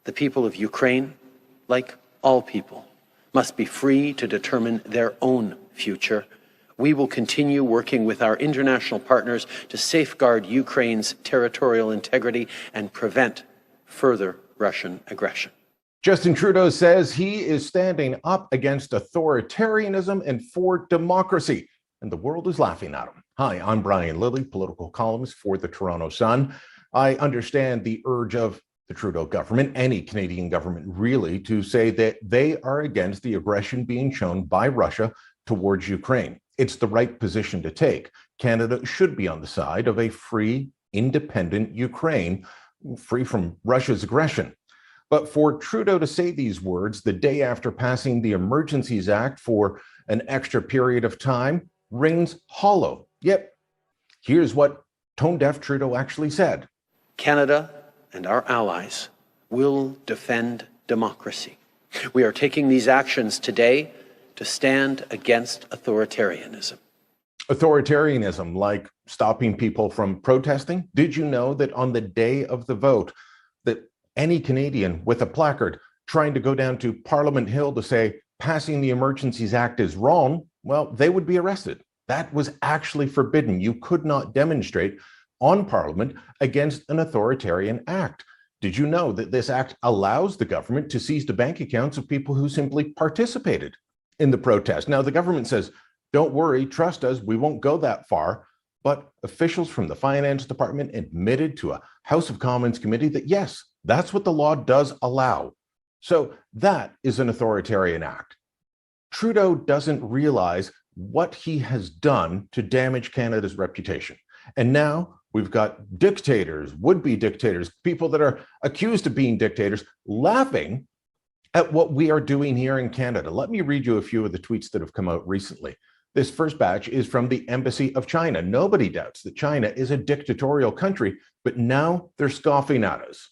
The people of Ukraine, like all people, must be free to determine their own future. We will continue working with our international partners to safeguard Ukraine's territorial integrity and prevent further Russian aggression. Justin Trudeau says he is standing up against authoritarianism and for democracy, and the world is laughing at him. Hi, I'm Brian Lilley, political columnist for the Toronto Sun. I understand the urge of the Trudeau government, any Canadian government really, to say that they are against the aggression being shown by Russia towards Ukraine. It's the right position to take. Canada should be on the side of a free, independent Ukraine, free from Russia's aggression. But for Trudeau to say these words the day after passing the Emergencies Act for an extra period of time rings hollow. Yet, here's what tone-deaf Trudeau actually said. Canada and our allies will defend democracy. We are taking these actions today to stand against authoritarianism. Authoritarianism, like stopping people from protesting? Did you know that on the day of the vote, that any Canadian with a placard trying to go down to Parliament Hill to say passing the Emergencies Act is wrong, well, they would be arrested. That was actually forbidden. You could not demonstrate on Parliament against an authoritarian act. Did you know that this act allows the government to seize the bank accounts of people who simply participated in the protest? Now, the government says, don't worry, trust us, we won't go that far. But officials from the Finance Department admitted to a House of Commons committee that, yes, that's what the law does allow. So that is an authoritarian act. Trudeau doesn't realize what he has done to damage Canada's reputation. And now we've got dictators, would-be dictators, people that are accused of being dictators, laughing at what we are doing here in Canada. Let me read you a few of the tweets that have come out recently. This first batch is from the Embassy of China. Nobody doubts that China is a dictatorial country, but now they're scoffing at us.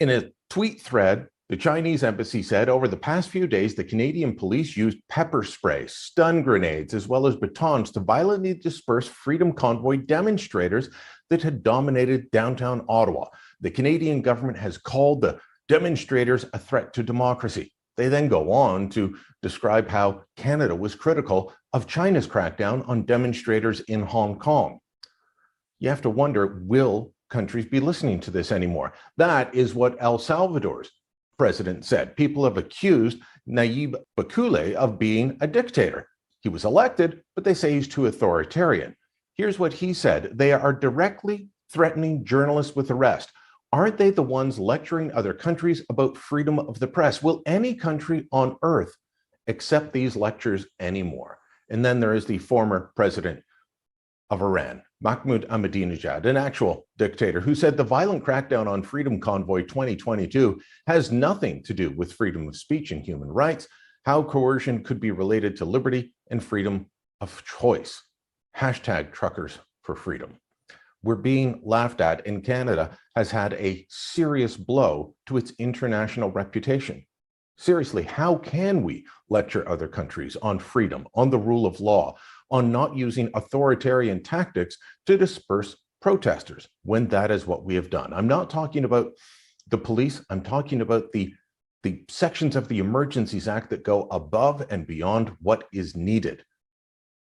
In a tweet thread, the Chinese embassy said over the past few days, the Canadian police used pepper spray, stun grenades, as well as batons to violently disperse Freedom Convoy demonstrators that had dominated downtown Ottawa. The Canadian government has called the demonstrators a threat to democracy. They then go on to describe how Canada was critical of China's crackdown on demonstrators in Hong Kong. You have to wonder, will countries be listening to this anymore? That is what El Salvador's president said. People have accused Nayib Bukele of being a dictator. He was elected, but they say he's too authoritarian. Here's what he said. They are directly threatening journalists with arrest. Aren't they the ones lecturing other countries about freedom of the press? Will any country on earth accept these lectures anymore? And then there is the former president of Iran, Mahmoud Ahmadinejad, an actual dictator, who said the violent crackdown on Freedom Convoy 2022 has nothing to do with freedom of speech and human rights, how coercion could be related to liberty and freedom of choice. Hashtag truckers for freedom. We're being laughed at, and Canada has had a serious blow to its international reputation. Seriously, how can we lecture other countries on freedom, on the rule of law, on not using authoritarian tactics to disperse protesters when that is what we have done? I'm not talking about the police. I'm talking about the sections of the Emergencies Act that go above and beyond what is needed.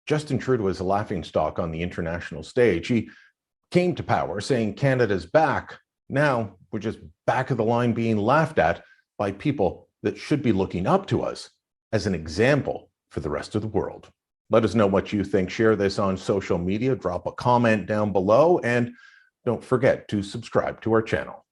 Justin Trudeau is a laughingstock on the international stage. He came to power saying Canada's back. Now we're just back of the line being laughed at by people that should be looking up to us as an example for the rest of the world. Let us know what you think. Share this on social media, drop a comment down below, and don't forget to subscribe to our channel.